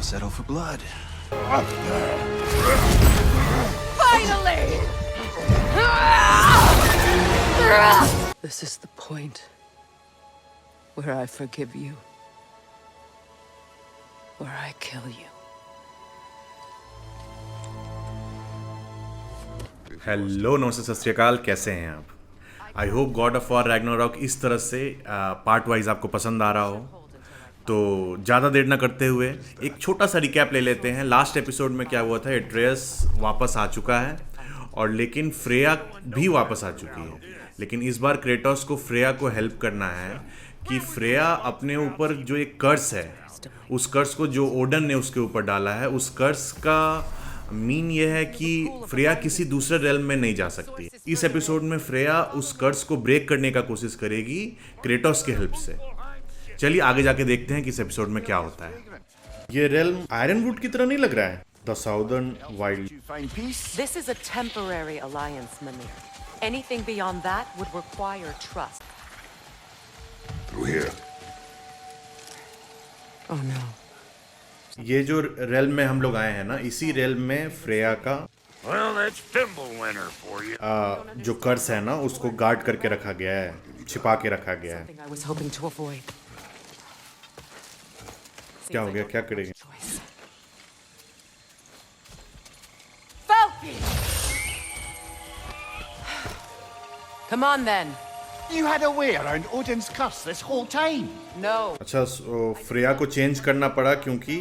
settle for blood. Finally! This is the point where I forgive you, where I kill you. Hello नमस्ते सत श्री अकाल, कैसे हैं आप? I hope God of war Ragnarok इस तरह से पार्ट वाइज आपको पसंद आ रहा हो। तो ज़्यादा देर ना करते हुए एक छोटा सा रिकैप ले लेते हैं। लास्ट एपिसोड में क्या हुआ था, एट्रेयस वापस आ चुका है और लेकिन फ्रेया भी वापस आ चुकी है। लेकिन इस बार क्रेटोस को फ्रेया को हेल्प करना है कि फ्रेया अपने ऊपर जो एक कर्स है, उस कर्स को जो ओडन ने उसके ऊपर डाला है, उस कर्स का मीन ये है कि फ्रेया किसी दूसरे रेल्म में नहीं जा सकती। इस एपिसोड में फ्रेया उस कर्स को ब्रेक करने का कोशिश करेगी क्रेटोस की हेल्प से। चलिए आगे जाके देखते हैं कि इस एपिसोड में क्या होता है। ये रेल्म आयरनवुड की तरह नहीं लग रहा है, the southern wild. This is a temporary alliance, Mimir. Anything beyond that would require trust. Through here. Oh no. ये जो रेल्म में हम लोग आए हैं ना, इसी रेल्म में फ्रेया का Well, that's Fimbulwinter for you. जो कर्स है ना, उसको गार्ड करके रखा गया है, छिपा के रखा गया है। Something I was hoping to avoid. क्या हो गया, क्या करेंगे? Falky! Come on then. You had a way around Odin's curse this whole time. No. अच्छा, फ्रेया को चेंज करना पड़ा क्योंकि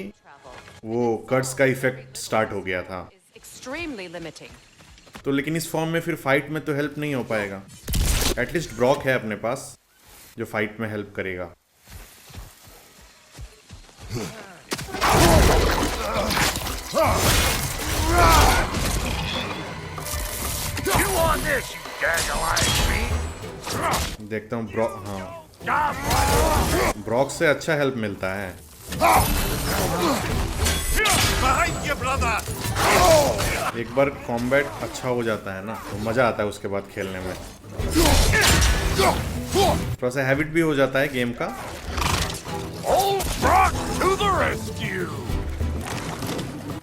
वो कर्स का इफेक्ट स्टार्ट हो गया था। Is extremely limiting. तो लेकिन इस फॉर्म में फिर फाइट में तो हेल्प नहीं हो पाएगा। एटलीस्ट ब्रॉक है अपने पास जो फाइट में हेल्प करेगा। You want this, you gaggle-eyed fiend? देखता हूँ ब्रॉक से अच्छा हेल्प मिलता है। Behind you, brother! एक बार कॉम्बैट अच्छा हो जाता है ना, तो मजा आता है उसके बाद खेलने में। थोड़ा सा हैबिट भी हो जाता है गेम का। Old Brock to the rescue!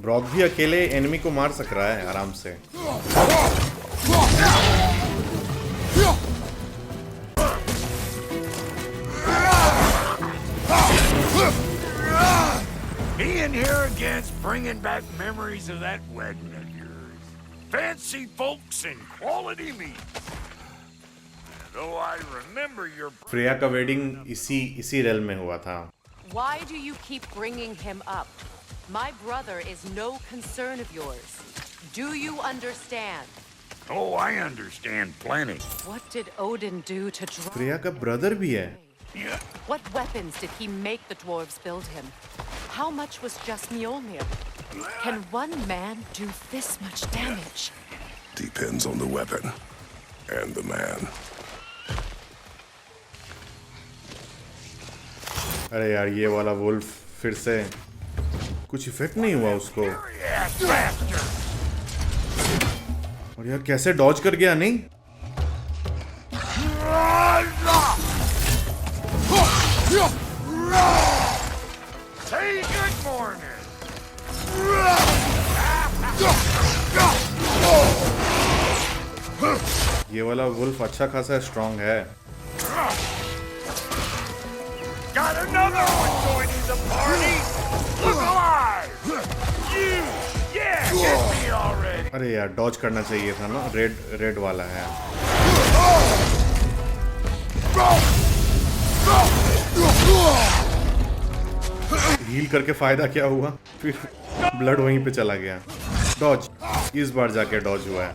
Brock भी अकेले एनिमी को मार सक रहा है आराम से। Being here again's bringing back memories of that wedding of yours. Fancy folks and quality meat. Though I remember your... Freya का वेडिंग इसी रेल में हुआ था। Why do you keep bringing him up? My brother is no concern of yours. Do you understand? Oh, I understand plenty. What did Odin do to drive? Freya का brother भी है। Yeah. What weapons did he make the dwarves build him? How much was just Mjolnir? Can one man do this much damage? Depends on the weapon and the man. अरे यार, ये वाला wolf फिर से कुछ effect नहीं हुआ उसको। Yes, bastard! और यार कैसे डॉज कर गया? नहीं, Say good morning. ये वाला वुल्फ अच्छा खासा स्ट्रांग है। Got another one joining the party. Look alive. You, yeah, get me already. अरे यार, डॉज करना चाहिए था ना, रेड वाला है। हील करके फायदा क्या हुआ? फिर ब्लड वहीं पे चला गया। डॉज, इस बार जाके डॉज हुआ है।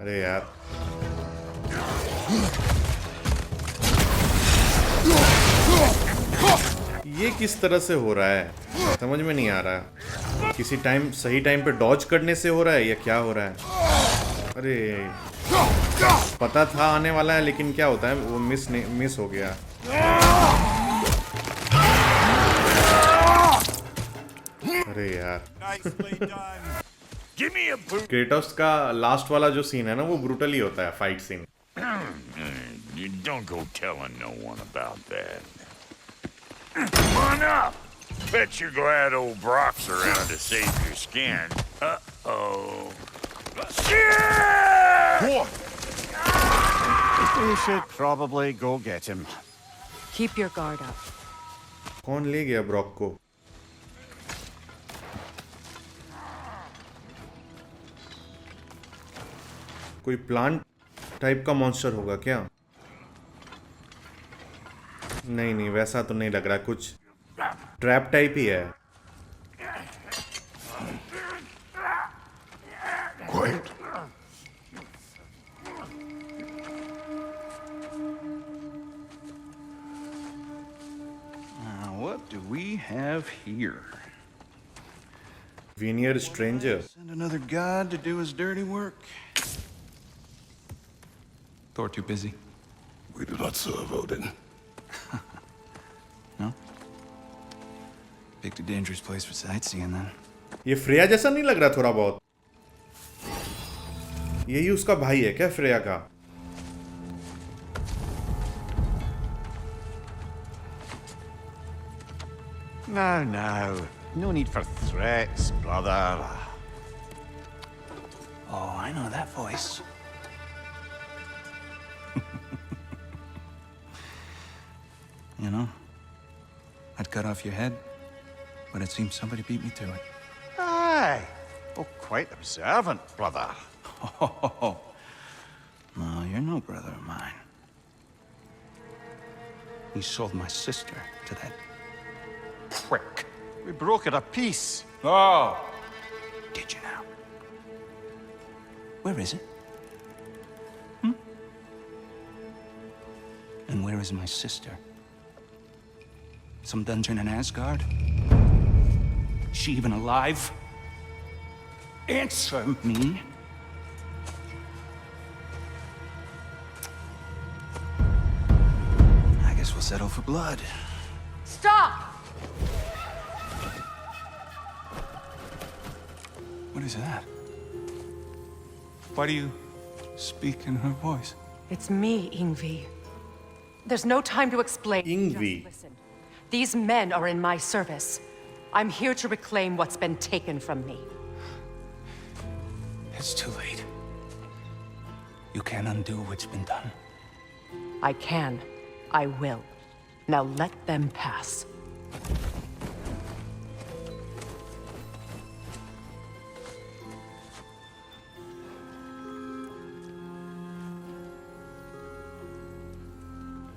अरे यार, ये किस तरह से हो रहा है समझ में नहीं आ रहा। किसी टाइम सही टाइम पे डॉज करने से हो रहा है या क्या हो रहा है? अरे पता था आने वाला है, लेकिन क्या होता है वो मिस हो गया। अरे यार क्रेटोस का लास्ट वाला जो सीन है ना, वो ब्रूटली होता है, fight scene. You don't go telling no one about that. Come on up. Bet you're glad old Brock's around to save your skin. Uh-oh. Shit! We should probably go get him. Keep your guard up. कौन ले गया Brock को? कोई plant type का monster होगा क्या? नहीं नहीं, वैसा तो नहीं लग रहा, कुछ ट्रैप टाइप ही है। Quiet. What do we have here? Veneer Stranger. Send another god to do his dirty work. Thor too busy? We do not serve Odin. No? Picked a dangerous place for sightseeing then. ये Freya जैसा नहीं लग रहा थोड़ा बहुत? यही उसका भाई है क्या फ्रेया का? Now, now. No need for threats, brother. Oh, I know that voice. You know, I'd cut off your head, but it seems somebody beat me to it. Aye. Oh, quite observant, brother. Oh, no, you're no brother of mine. You sold my sister to that prick. We broke it a piece. Oh! Did you now? Where is it? And where is my sister? Some dungeon in Asgard? She even alive? Answer me. I guess we'll settle for blood. Stop! What is that? Why do you speak in her voice? It's me, Ingvi. There's no time to explain. Ingvi. Just listen. These men are in my service. I'm here to reclaim what's been taken from me. It's too late. You can't undo what's been done. I can. I will. Now let them pass.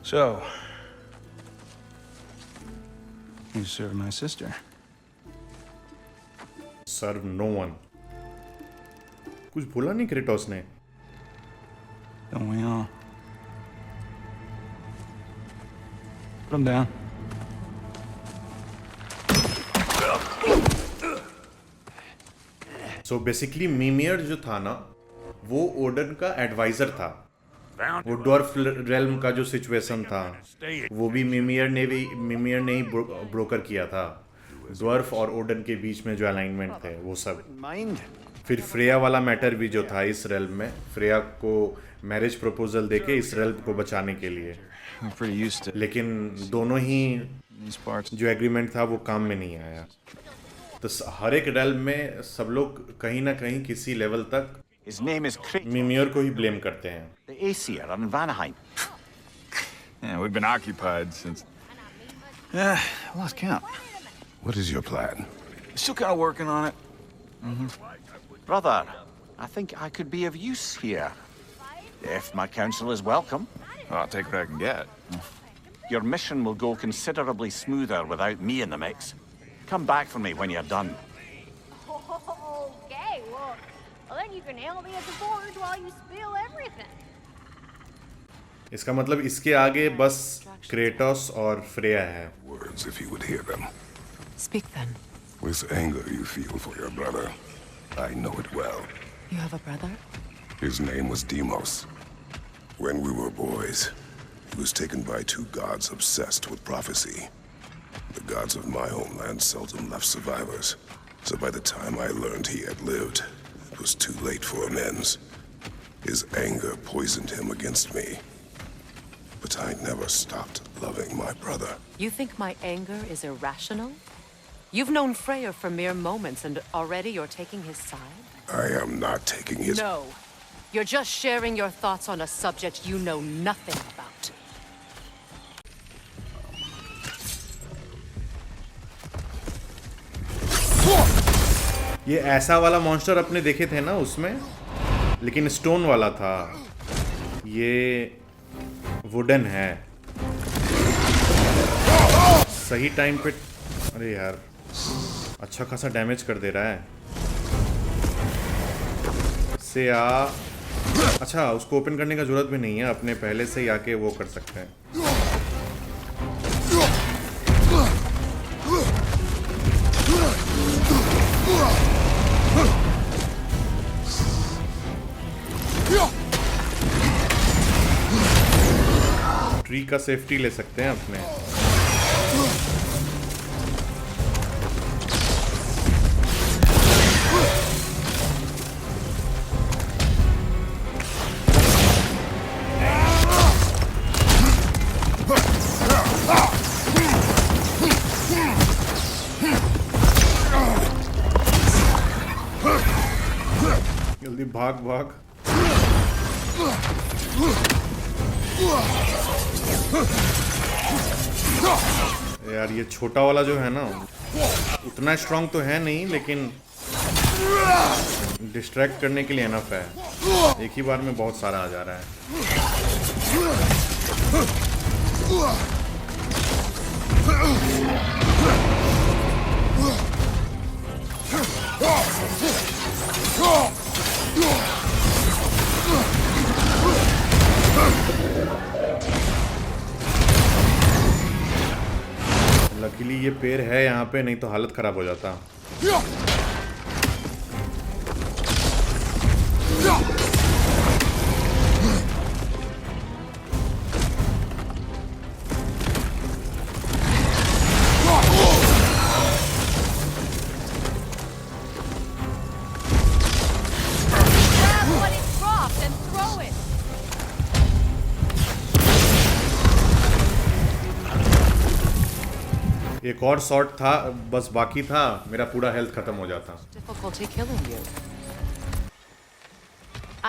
So, you serve my sister. Serve no one. कुछ बोला नहीं Kratos ने? Don't we all? Put him down. So basically मिमियर जो था ना, वो Odean का adviser था। वो डॉर्फ रेल्म का जो सिचुएशन था, वो भी मिमियर ने ही ब्रोकर किया था। ड्वार्फ और ओडन के बीच में जो अलाइनमेंट थे वो सब। Mind? फिर फ्रेया वाला मैटर भी जो था इस रेल्म में, फ्रेया को मैरिज प्रपोजल देके इस रेल्म को बचाने के लिए, We're pretty used to लेकिन दोनों ही these parts. जो एग्रीमेंट था वो काम में नहीं आया। तो हर एक रेल्म में सब लोग कहीं ना कहीं किसी लेवल तक His name is Kratos, मिमियर को ही ब्लेम करते हैं। the Aesir on Vanaheim. Yeah, we've been occupied since. Yeah, I lost count. What is your plan? Still kind of working on it. Brother, I think I could be of use here. If my counsel is welcome. I'll take what I can get. Your mission will go considerably smoother without me in the mix. Come back for me when you're done. Okay, well, then you can help me at the forge while you spill everything. इसका मतलब इसके आगे बस Kratos और Freya है। Words, if you would hear them. Speak then. This anger you feel for your brother, I know it well. You have a brother? His name was Deimos. When we were boys, he was taken by two gods obsessed with prophecy. The gods of my homeland seldom left survivors, so by the time I learned he had lived, it was too late for amends. His anger poisoned him against me. But I never stopped loving my brother. You think my anger is irrational? You've known Freyr for mere moments, and already you're taking his side? I am not taking his... No. You're just sharing your thoughts on a subject you know nothing about. ये ऐसा वाला monster अपने देखे थे ना उसमें, लेकिन stone वाला था, ये वुडन है। सही टाइम पे, अरे यार अच्छा खासा डैमेज कर दे रहा है। से अच्छा उसको ओपन करने का जरूरत भी नहीं है, अपने पहले से ही आके वो कर सकते हैं। ट्री का सेफ्टी ले सकते हैं अपने। जल्दी भाग भाग। यार ये छोटा वाला जो है ना, उतना स्ट्रांग तो है नहीं, लेकिन डिस्ट्रैक्ट करने के लिए इनफ है। एक ही बार में बहुत सारा आ जा रहा है। लकीली ये पेड़ है यहाँ पे, नहीं तो हालत खराब हो जाता। एक और शॉट था, बस बाकी था, मेरा पूरा हेल्थ खत्म हो जाता। Difficulty killing you.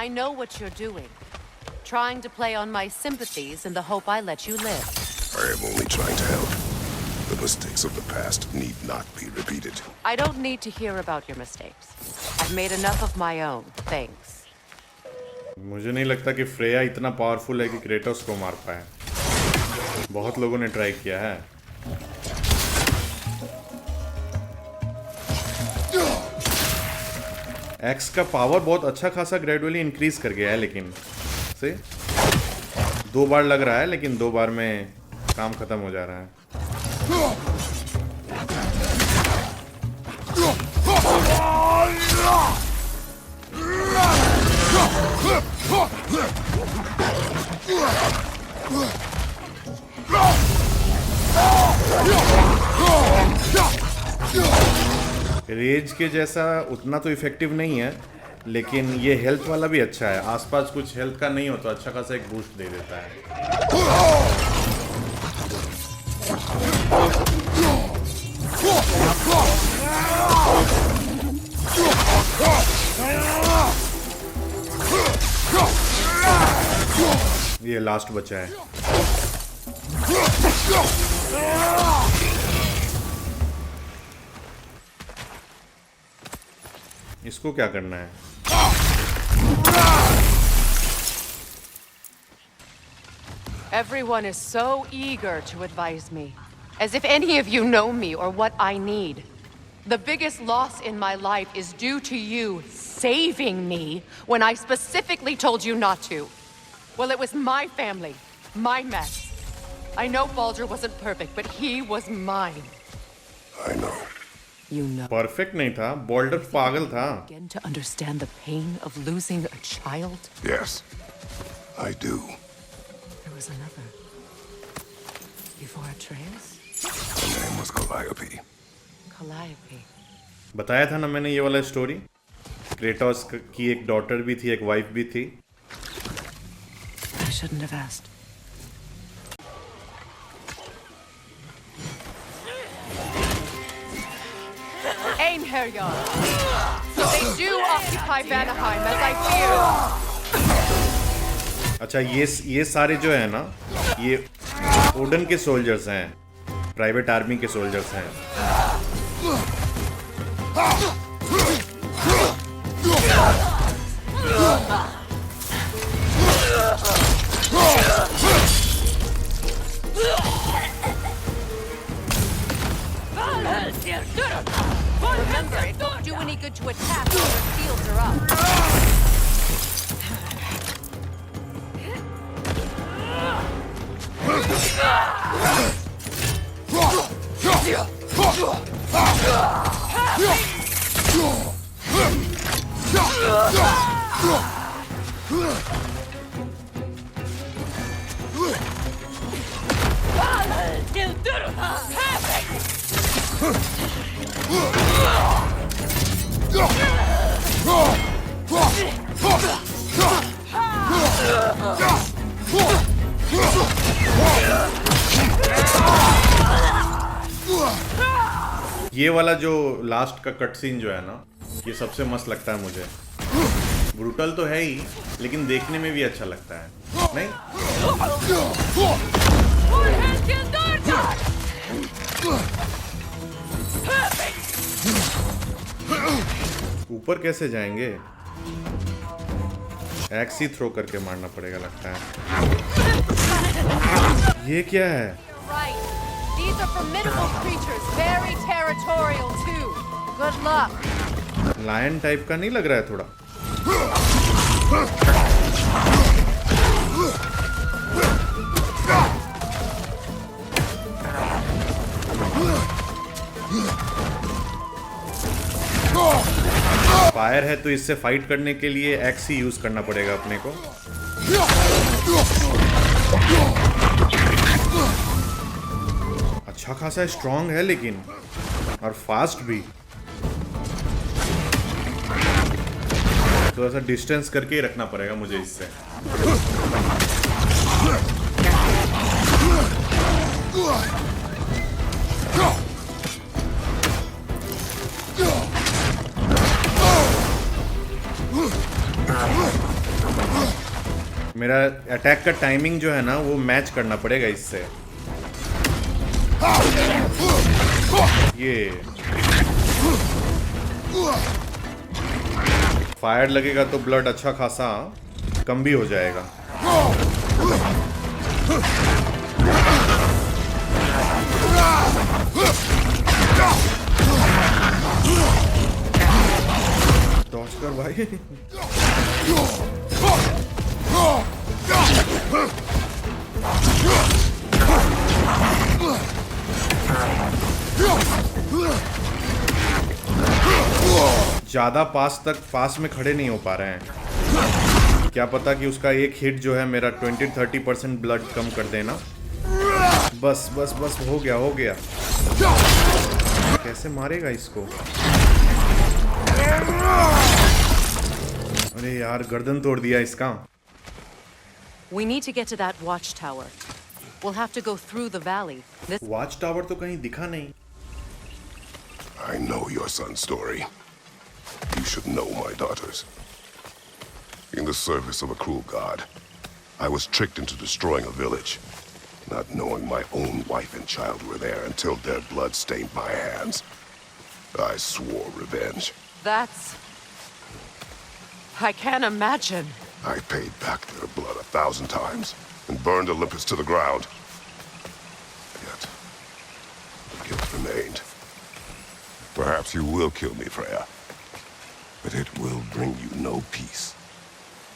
I know what you're doing. Trying to play on my sympathies in the hope I let you live. I am only trying to help. The mistakes of the past need not be repeated. I don't need to hear about your mistakes. I've made enough of my own, thanks. मुझे नहीं लगता कि Freya इतना powerful है कि Kratos को मार पाए। बहुत लोगों ने ट्राई किया है। एक्स का पावर बहुत अच्छा खासा ग्रेजुअली इंक्रीज कर गया है, लेकिन से 2 बार लग रहा है, लेकिन 2 बार में काम खत्म हो जा रहा है। रेज के जैसा उतना तो इफेक्टिव नहीं है, लेकिन ये हेल्थ वाला भी अच्छा है। आसपास कुछ हेल्थ का नहीं हो तो अच्छा खासा एक बूस्ट दे देता है। ये लास्ट बचा है। इसको क्या करना है? Everyone is so eager to advise me, as if any of you know me or what I need. The biggest loss in my life is due to you saving me when I specifically told you not to. Well, it was my family, my mess. I know Baldur wasn't perfect, but he was mine. I know. You know. Perfect नहीं था, बॉल्डर पागल था। Begin to understand the pain of losing a child? Yes, I do. There was another. Before Atreus? Her name was Calliope. Calliope. बताया था ना मैंने ये वाला स्टोरी। क्रेटोस की एक डॉटर भी थी, एक वाइफ भी थी। I shouldn't have asked. slain, Herr Jarl. So they do occupy Vanaheim, as I feared. अच्छा, ये सारे जो है ना, ये ओडन के सोल्जर्स हैं, प्राइवेट आर्मी के सोल्जर्स हैं। Remember, it won't do any good to attack when their shields are up. ये वाला जो लास्ट का कट सीन जो है ना, ये सबसे मस्त लगता है मुझे। ब्रूटल तो है ही, लेकिन देखने में भी अच्छा लगता है, नहीं? ऊपर कैसे जाएंगे? एक्स ही थ्रो करके मारना पड़ेगा लगता है। ये क्या है? Right. These are formidable creatures, very territorial too. Good luck. Lion type का नहीं लग रहा है थोड़ा? फायर है तो इससे फाइट करने के लिए एक्स ही यूज करना पड़ेगा अपने को। अच्छा खासा स्ट्रांग है लेकिन, और फास्ट भी। तो ऐसा डिस्टेंस करके ही रखना पड़ेगा मुझे इससे। मेरा अटैक का टाइमिंग जो है ना, वो मैच करना पड़ेगा इससे। ये फायर लगेगा तो ब्लड अच्छा खासा कम भी हो जाएगा। डॉज कर भाई। ज्यादा पास में खड़े नहीं हो पा रहे हैं। क्या पता कि उसका एक हिट जो है मेरा 20-30% ब्लड कम कर देना। बस बस बस, हो गया। कैसे मारेगा इसको? अरे यार, गर्दन तोड़ दिया इसका। We need to get to that watchtower. We'll have to go through the valley. Watch tower तो कहीं दिखा नहीं। I know your son's story. You should know my daughter's. In the service of a cruel god, I was tricked into destroying a village, not knowing my own wife and child were there until their blood stained my hands. I swore revenge. I can't imagine. I paid back their blood 1,000 times and burned Olympus to the ground. Yet, guilt remained. Perhaps you will kill me, Freya, but it will bring you no peace.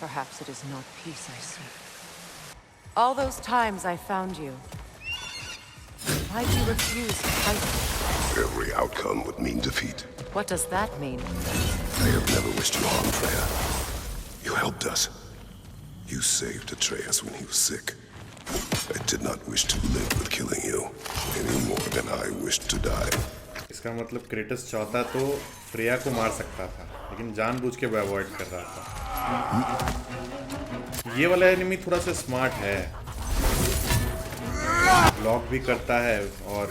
Perhaps it is not peace I seek. All those times I found you, why'd you refuse to fight me? Every outcome would mean defeat. What does that mean? I have never wished you harm, Freya. You helped us. You saved Atreus when he was sick. I did not wish to live with killing you, any more than I wished to die. इसका मतलब crates चाहता तो Freya को मार सकता था, लेकिन जानबूझ के वो अवॉइड कर रहा था। ये वाला एनिमी थोड़ा सा स्मार्ट है, ब्लॉक भी करता है और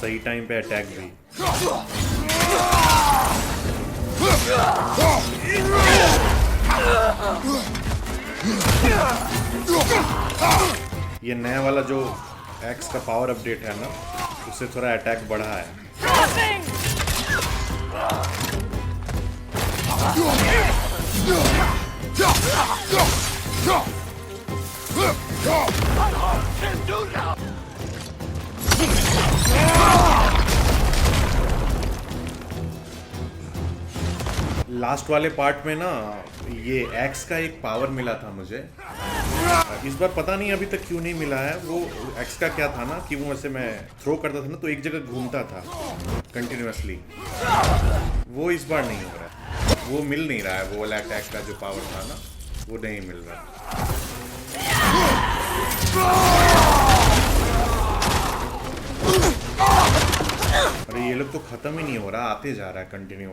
सही टाइम पे अटैक भी। ये नया वाला जो एक्स का पावर अपडेट है ना, उससे थोड़ा अटैक बढ़ा है। लास्ट वाले पार्ट में ना ये एक्स का एक पावर मिला था मुझे, इस बार पता नहीं अभी तक क्यों नहीं मिला है। वो एक्स का क्या था ना कि वो ऐसे मैं थ्रो करता था ना तो एक जगह घूमता था कंटिन्यूअसली, वो इस बार नहीं हो रहा है, वो मिल नहीं रहा है। वो वाला अटैक का जो पावर था ना वो नहीं मिल रहा। अरे ये लोग तो खत्म ही नहीं हो रहा, आते जा रहा है continue.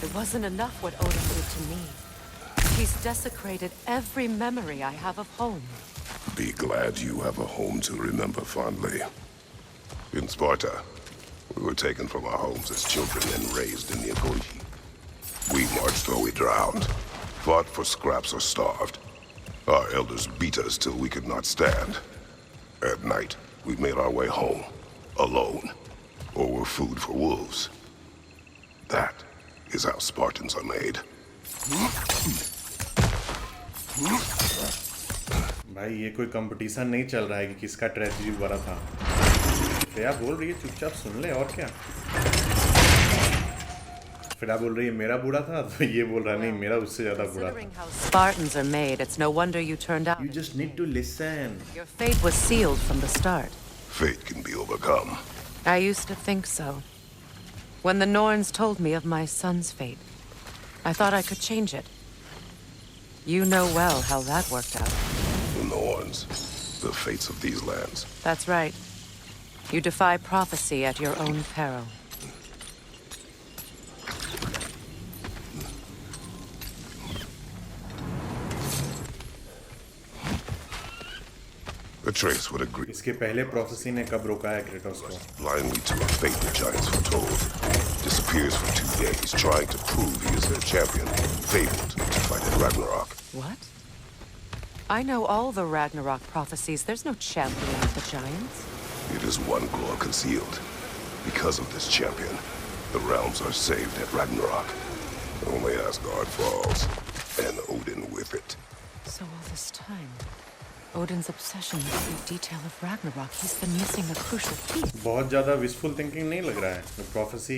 It wasn't enough what Odin did to me. He's desecrated every memory I have of home. Be glad you have a home to remember fondly. In Sparta, we were taken from our homes as children and raised in the Agogi. We marched or we drowned, fought for scraps or starved. Our elders beat us till we could not stand. At night, we made our way home, alone, or were food for wolves. That is how Spartans are made. भाई ये कोई competition नहीं चल रहा है कि किसका tragedy बड़ा था। क्या बोल रही है, चुपचाप सुन ले, और क्या। फिर आप बोल रही है मेरा बूढ़ा था, तो ये बोल रहा नहीं मेरा उससे ज्यादा बूढ़ा था। Considering how Spartans are made, it's no wonder you turned out. You just need to listen. Your fate was sealed from the start. Fate can be overcome. I used to think so. When the Norns told me of my son's fate, I thought I could change it. You know well how that worked out. The Norns, the fates of these lands. That's right. You defy prophecy at your own peril. Atreus would agree इसके पहले prophecy ने कब रोका है Kratos को? blindly to a fate the giants foretold. Disappears for 2 days, trying to prove he is their champion. Fabled to fight at Ragnarok. What? I know all the Ragnarok prophecies. There's no champion of the giants. It is one glow concealed. Because of this champion, the realms are saved at Ragnarok. Only Asgard falls, and Odin with it. So all this time, Odin's obsession with every detail of Ragnarok, he's been missing a crucial piece. बहुत ज़्यादा wishful thinking नहीं लग रहा है। तो prophecy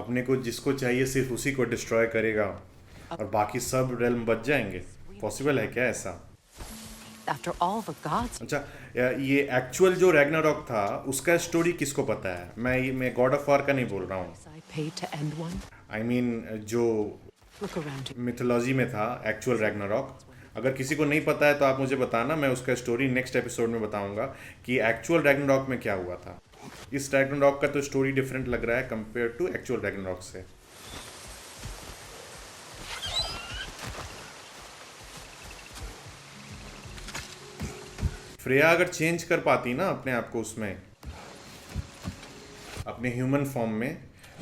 अपने को जिसको चाहिए सिर्फ उसी को डिस्ट्रॉय करेगा और बाकी सब रेल्म बच जाएंगे। पॉसिबल है क्या ऐसा? After all the gods. अच्छा, ये एक्चुअल जो रैग्नारॉक था उसका स्टोरी किसको पता है? मैं गॉड ऑफ वॉर का नहीं बोल रहा हूँ। I paid to end one. I mean जो Look around you. मिथोलॉजी में था एक्चुअल रैग्नारॉक। अगर किसी को नहीं पता है तो आप मुझे बताना, मैं उसका स्टोरी नेक्स्ट एपिसोड में बताऊंगा कि एक्चुअल रैग्नारॉक में क्या हुआ था। इस रैग्नारॉक का तो स्टोरी डिफरेंट लग रहा है कंपेयर टू एक्चुअल रैग्नारॉक से। फ्रेया अगर चेंज कर पाती ना अपने आप को उसमें, अपने ह्यूमन फॉर्म में,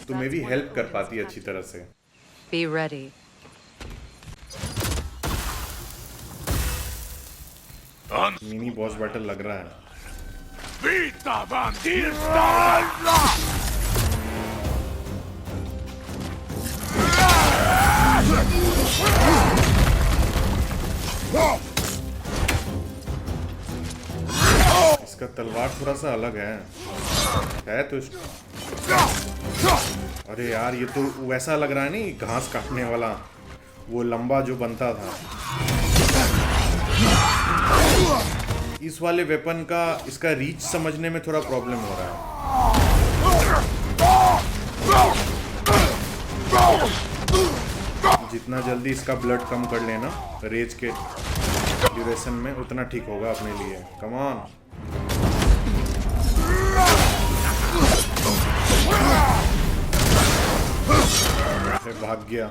तो मे भी हेल्प कर पाती अच्छी तरह से। Be ready. Mini boss battle लग रहा है। Vita bandista! इसका तलवार थोड़ा सा अलग है तो अरे यार ये तो वैसा लग रहा है नहीं, घास काटने वाला वो लंबा जो बनता था। इस वाले वेपन का इसका रीच समझने में थोड़ा प्रॉब्लम हो रहा है। जितना जल्दी इसका ब्लड कम कर लेना रेज के ड्यूरेशन में उतना ठीक होगा अपने लिए। Come on. भाग गया।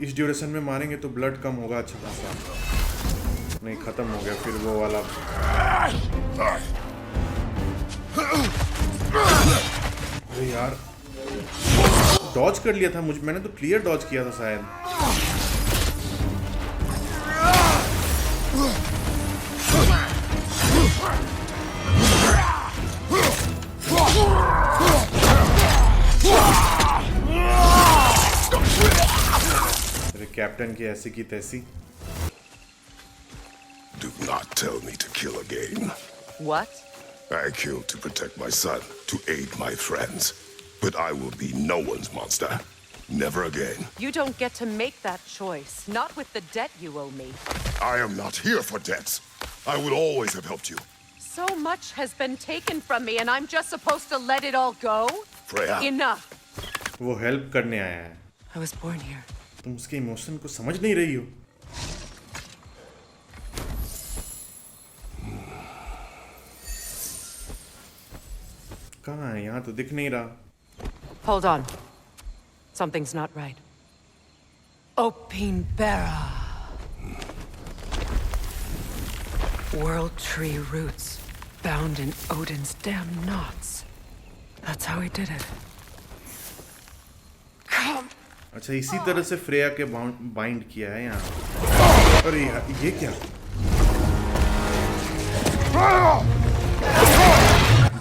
इस ड्यूरेशन में मारेंगे तो ब्लड कम होगा अच्छा खासा। नहीं, खत्म हो गया फिर वो वाला। अरे यार, डॉज कर लिया था मैंने तो क्लियर डॉज किया था शायद। अरे कैप्टन की ऐसी की तैसी। Do not tell me to kill again. What? I killed to protect my son, to aid my friends. But I will be no one's monster. Never again. You don't get to make that choice. Not with the debt you owe me. I am not here for debts. I would always have helped you. So much has been taken from me, and I'm just supposed to let it all go? Freya. Enough. वो help करने आया है। I was born here. तुम उसके emotion को समझ नहीं रही हो। कहाँ है? यहाँ तो दिख नहीं रहा। Hold on. Something's not right. Opinbera. World tree roots bound in Odin's damn knots. That's how he did it. Come. अच्छा, इसी तरह से फ्रेया के बाइंड किया है यहाँ। अरे यार, ये क्या?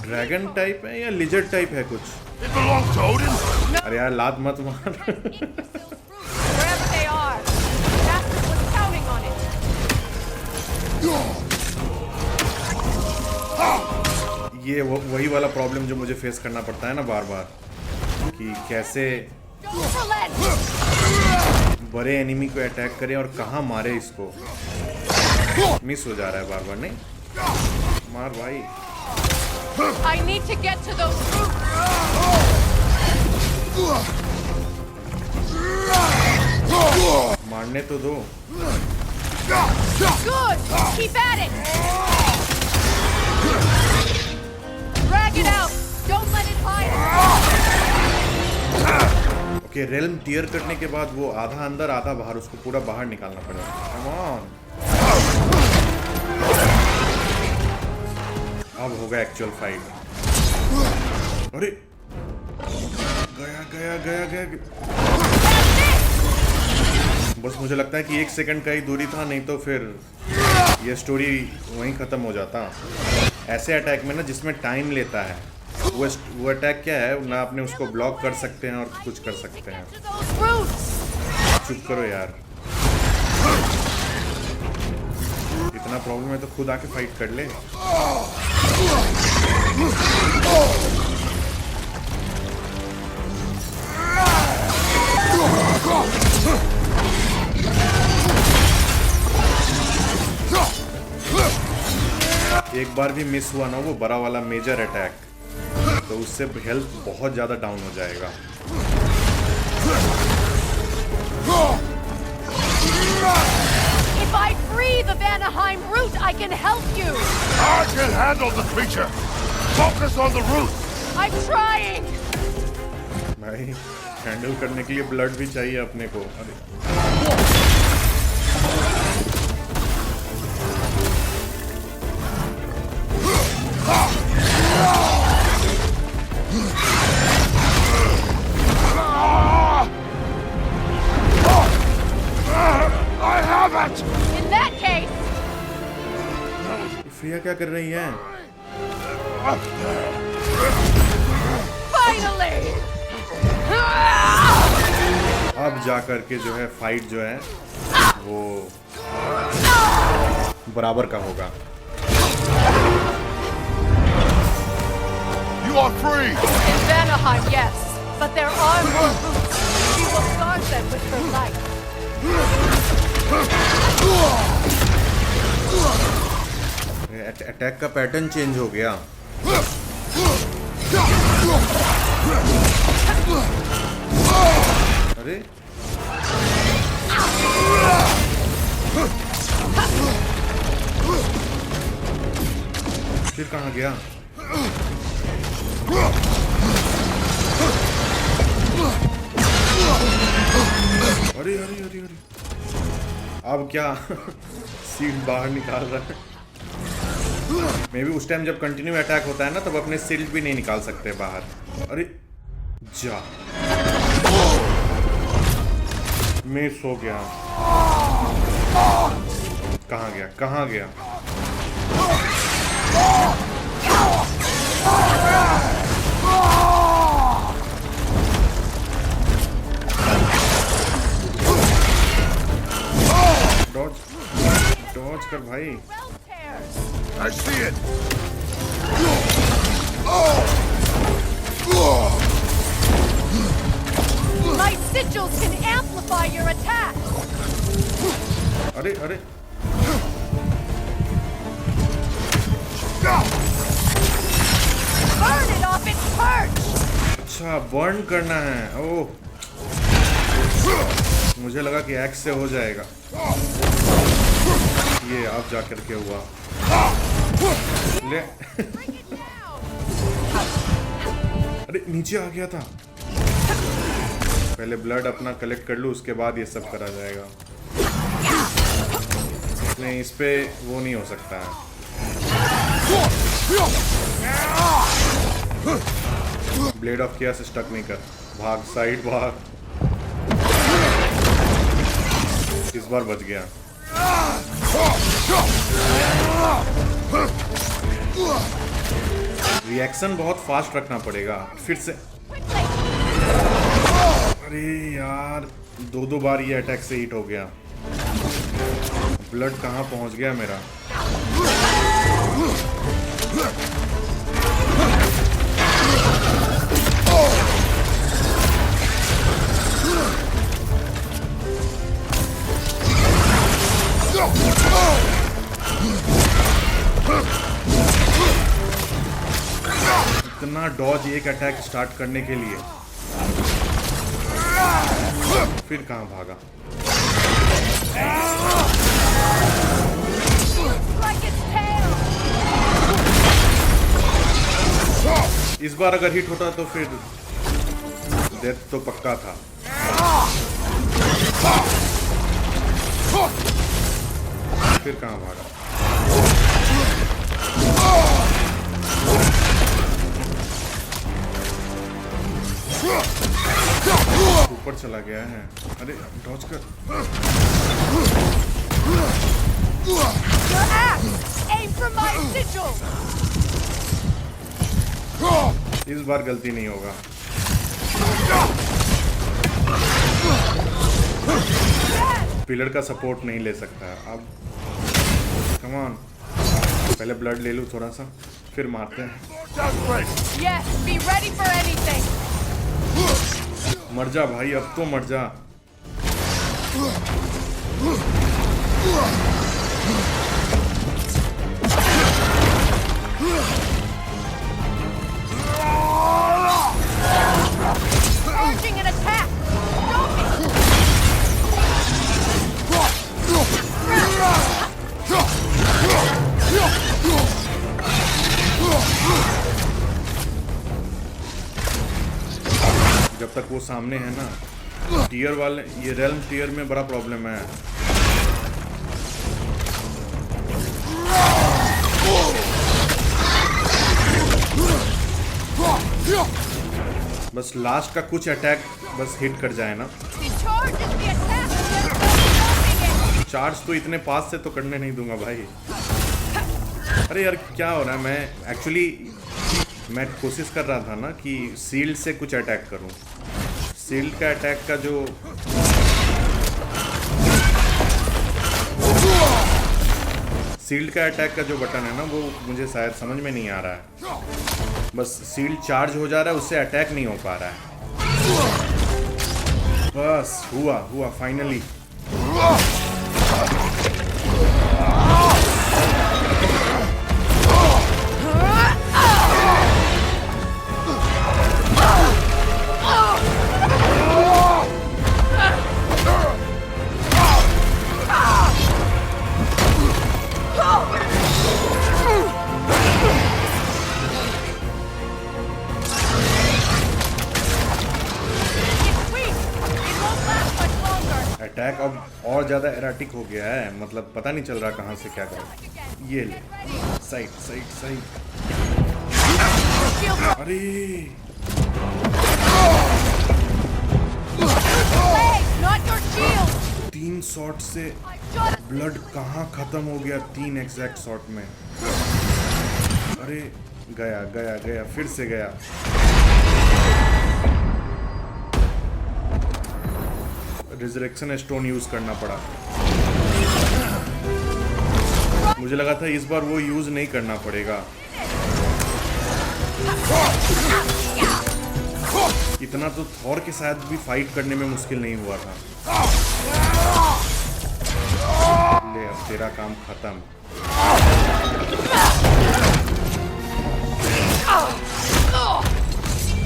ड्रैगन टाइप है या लिजर्ड टाइप है कुछ? अरे यार, लात मत मार। Wherever they are, Bastard was counting on it. ये वही वाला प्रॉब्लम जो मुझे फेस करना पड़ता है ना बार बार, कि कैसे Don't relent. बड़े एनिमी को अटैक करें और कहाँ मारे इसको। मिस हो जा रहा है बार बार। नहीं मार भाई। I need to get to those roots. मारने तो दो। Good. Keep at it. Drag it out. Don't let it hide. Okay, realm tier करने के बाद वो आधा अंदर आधा बाहर, उसको पूरा बाहर निकालना पड़ेगा। Come on. अब होगा एक्चुअल फाइट। अरे गया। बस मुझे लगता है कि 1 सेकंड का ही दूरी था, नहीं तो फिर ये स्टोरी वहीं खत्म हो जाता। ऐसे अटैक में ना जिसमें टाइम लेता है, वो अटैक क्या है ना, आपने उसको ब्लॉक कर सकते हैं और कुछ कर सकते हैं। चुप करो यार, इतना प्रॉब्लम है तो खुद आके फाइट कर ले। एक बार भी मिस हुआ ना वो बड़ा वाला मेजर अटैक, तो उससे हेल्थ बहुत ज्यादा डाउन हो जाएगा। If I free the Vanaheim root, I can help you. I can handle the creature. Focus on the root. I'm trying. भाई, हैंडल करने के लिए ब्लड भी चाहिए अपने को। अरे I have it. In that case, Freya क्या कर रही है? finally. अब जा करके जो है फाइट जो है वो बराबर का होगा। You are free. In Vanaheim, yes, but there are more roots. She will guard them with her life. Attack का पैटर्न चेंज हो गया। अरे फिर कहाँ गया? अरे अरे अरे अरे, अब क्या? सील्ड बाहर निकाल रहा है। मे बी उस टाइम जब कंटिन्यू अटैक होता है ना, तब अपने सील्ड भी नहीं निकाल सकते बाहर। अरे जा, मिस हो गया। कहाँ गया, कहाँ गया? डॉज, डॉज कर भाई। I see it. My sigils can amplify your attack. अरे अरे, Burn it off its perch. अच्छा बर्न करना है। ओह, मुझे लगा कि एक्स से हो जाएगा। ये आप जा करके हुआ ले। अरे नीचे आ गया था। पहले ब्लड अपना कलेक्ट कर लूं, उसके बाद ये सब करा जाएगा। नहीं, इस पे वो नहीं हो सकता है। ब्लेड ऑफ किया से स्टक नहीं कर। भाग, साइड भाग। इस बार बच गया। रिएक्शन बहुत फास्ट रखना पड़ेगा। फिर से, अरे यार, दो बार ये अटैक से हिट हो गया। ब्लड कहाँ पहुंच गया मेरा? इतना डॉज एक अटैक स्टार्ट करने के लिए, फिर कहाँ भागा? इस बार अगर हिट होता तो फिर डेथ तो पक्का था। फिर कहाँ भागा? ऊपर चला गया है। अरे डॉज कर। Your axe! Aim for my sigil! इस बार गलती नहीं होगा। पिलर का सपोर्ट नहीं ले सकता है अब। कम ऑन, पहले ब्लड ले लूं थोड़ा सा, फिर मारते हैं। Yes, be ready for anything. मर जा भाई, अब तो मर जा। Launching an attack. जब तक वो सामने है ना, टीयर वाले, ये रेल्म टीयर में बड़ा प्रॉब्लम है। बस लास्ट का कुछ अटैक बस हिट कर जाए ना। चार्ज तो इतने पास से तो करने नहीं दूंगा भाई। अरे यार क्या हो रहा है? मैं कोशिश कर रहा था ना कि सील्ड से कुछ अटैक करूं। सील्ड का अटैक का जो बटन है ना, वो मुझे शायद समझ में नहीं आ रहा है। बस सील्ड चार्ज हो जा रहा है, उससे अटैक नहीं हो पा रहा है। बस हुआ फाइनली। बहुत ज़्यादा एराटिक हो गया है, मतलब पता नहीं चल रहा कहाँ से क्या करो। ये ले, साइड साइड साइड। अरे Not your shield! 3 शॉट से ब्लड कहाँ खत्म हो गया, 3 एग्जैक्ट शॉट में। अरे गया गया गया, फिर से गया। रिजरेक्शन स्टोन यूज करना पड़ा। मुझे लगा था इस बार वो यूज नहीं करना पड़ेगा। इतना तो थॉर के साथ भी फाइट करने में मुश्किल नहीं हुआ था। ले अब तेरा काम खत्म।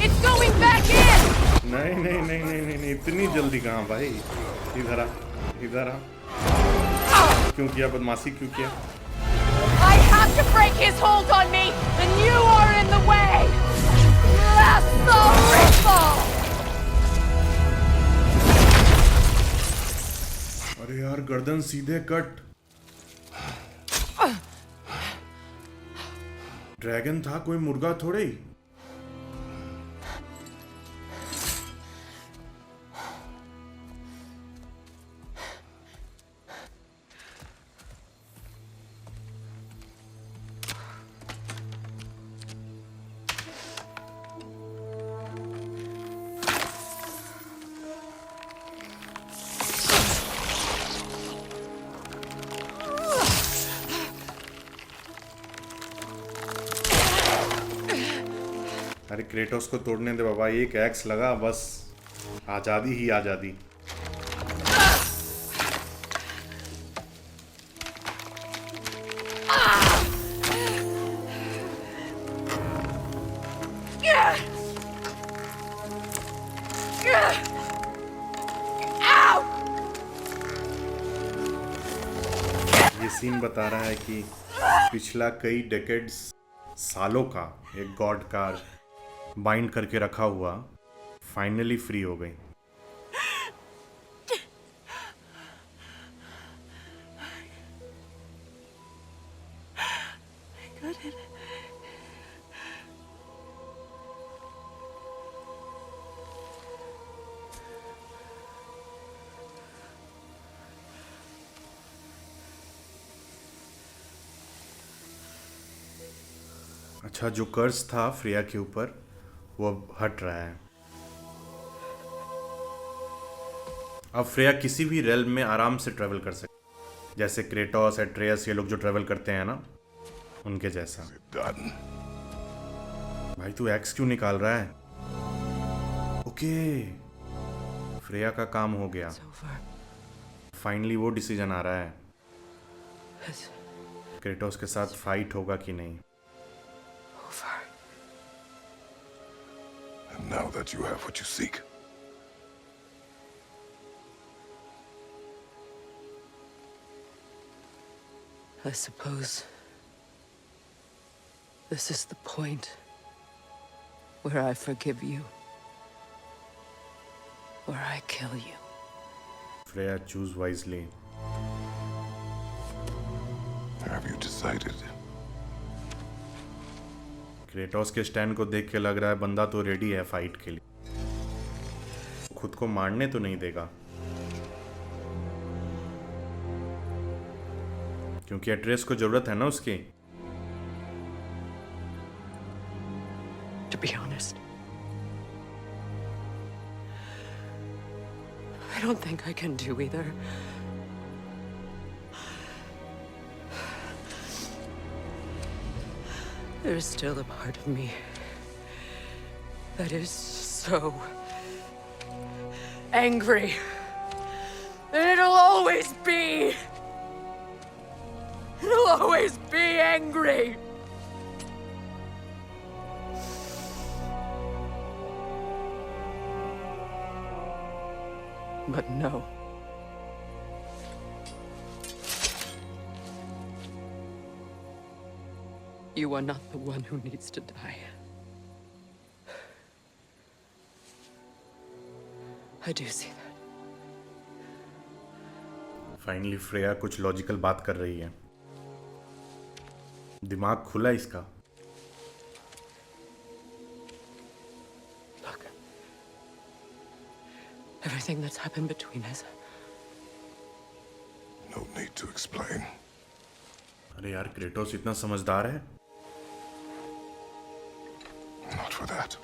It's going back in! नहीं नहीं नहीं नहीं नहीं नहीं, इतनी जल्दी कहाँ भाई। इधर आ, इधर आ। क्यों किया बदमाशी, क्यों किया? I have to break his hold on me, and you are in the way! That's the ritual! अरे यार गर्दन सीधे कट। ड्रैगन था, कोई मुर्गा थोड़े ही। अरे क्रेटोस को तोड़ने दे बाबा, एक एक्स लगा बस, आजादी ही आजादी। ये सीन बता रहा है कि पिछला कई डेकेड्स, सालों का एक गॉड का बाइंड करके रखा हुआ फाइनली फ्री हो गई। अच्छा, जो कर्ज था फ्रिया के ऊपर वो अब हट रहा है। अब फ्रेया किसी भी रेल्म में आराम से ट्रेवल कर सकती, जैसे क्रेटोस, एट्रेयस, ये लोग जो ट्रेवल करते हैं ना, उनके जैसा। भाई तू एक्स क्यों निकाल रहा है? ओके, फ्रेया का काम हो गया। फाइनली वो डिसीजन आ रहा है, क्रेटोस के साथ फाइट होगा कि नहीं। And now that you have what you seek, I suppose this is the point where I forgive you, where I kill you. Freya, choose wisely. have you decided? Kratos के stand को देख के लग रहा है बंदा तो रेडी है फाइट के लिए, खुद को मारने तो नहीं देगा, क्योंकि एट्रेस को जरूरत है ना उसकी। To be honest, I don't think I can do either. There's still a part of me that is so angry. And it'll always be. It'll always be angry. But no. You are not the one who needs to die. I do see that. Finally Freya कुछ logical बात कर रही है, दिमाग खुला इसका। Look. Everything that's happened between us. No need to explain. अरे यार, क्रेटोस इतना समझदार है। Not for that.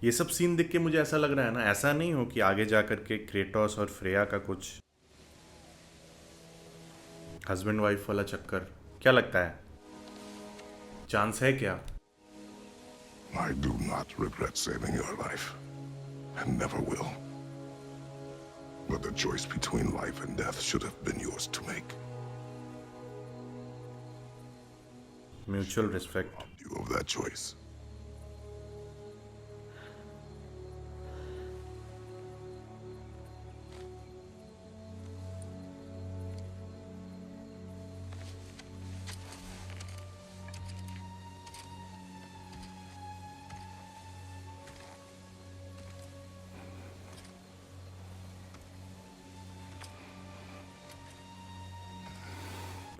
ये सब सीन देख के मुझे ऐसा लग रहा है ना, ऐसा नहीं हो कि आगे जाकर के क्रेटोस और फ्रेया का कुछ हस्बैंड वाइफ वाला चक्कर। क्या लगता है, चांस है क्या? I do not regret saving your life, and never will. But the choice between life and death should have been yours to make. Mutual respect. You of that choice.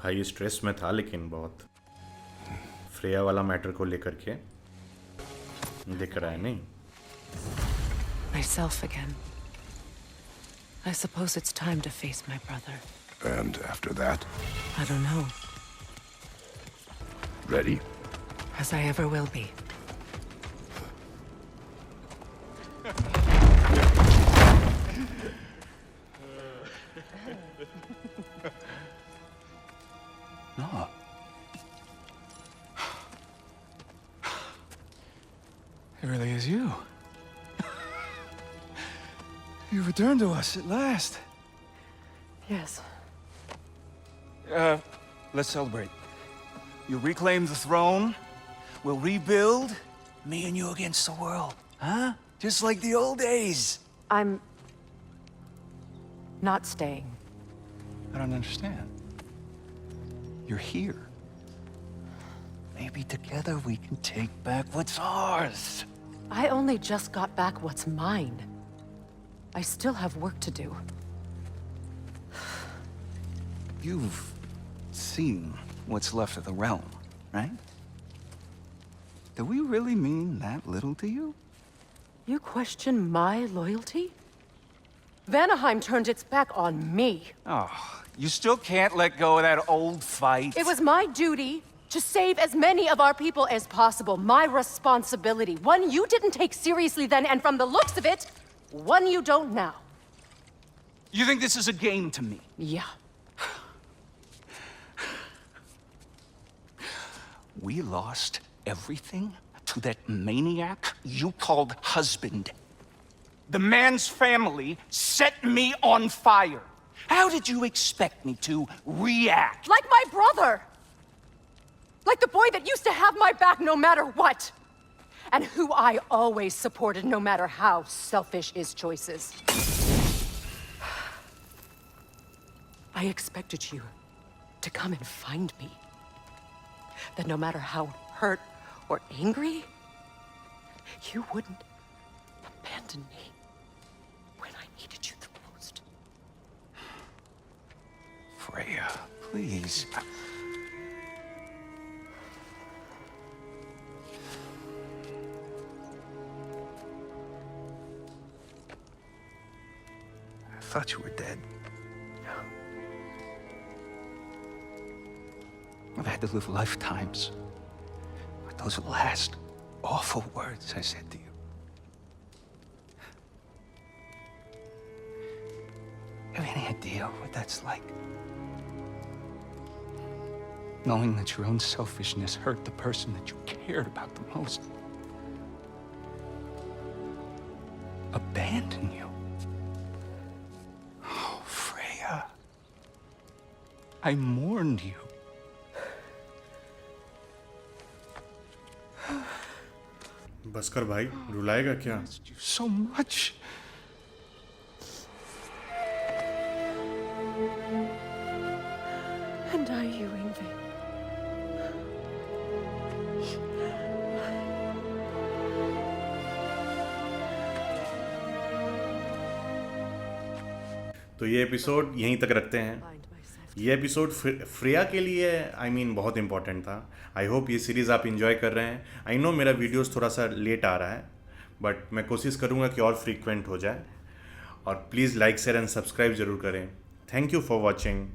भाई stress में था लेकिन बहुत, Freya वाला matter को लेकर के दिख रहा है नहीं। Myself again. I suppose it's time to face my brother. And after that, I don't know. ready? As I ever will be. No. It really is you. You returned to us at last. Yes. Let's celebrate. You reclaim the throne. We'll rebuild. Me and you against the world. Huh? Just like the old days. I'm not staying. I don't understand. You're here. Maybe together we can take back what's ours. I only just got back what's mine. I still have work to do. You've seen what's left of the realm, right? Do we really mean that little to you? You question my loyalty? Vanaheim turned its back on me. Oh, you still can't let go of that old fight? It was my duty to save as many of our people as possible. My responsibility. One you didn't take seriously then, and from the looks of it, one you don't now. You think this is a game to me? Yeah. We lost everything to that maniac you called husband. The man's family set me on fire. How did you expect me to react? Like my brother! Like the boy that used to have my back no matter what! And who I always supported no matter how selfish his choices. I expected you to come and find me. That no matter how hurt or angry, you wouldn't abandon me when I needed you the most. Freya, please. I thought you were dead. I've had to live lifetimes with those last awful words I said to you. Have any idea what that's like? Knowing that your own selfishness hurt the person that you cared about the most. Abandon you. Oh, Freya. I mourned you. बस कर भाई, रुलाएगा क्या? You so much. And are you, Ingrid? तो ये episode यहीं तक रखते हैं। ये एपिसोड फ्रेया के लिए बहुत इंपॉर्टेंट था। आई होप ये सीरीज़ आप इंजॉय कर रहे हैं। आई नो मेरा वीडियोस थोड़ा सा लेट आ रहा है, बट मैं कोशिश करूँगा कि और फ्रीक्वेंट हो जाए। और please like share and subscribe ज़रूर करें। Thank you for watching.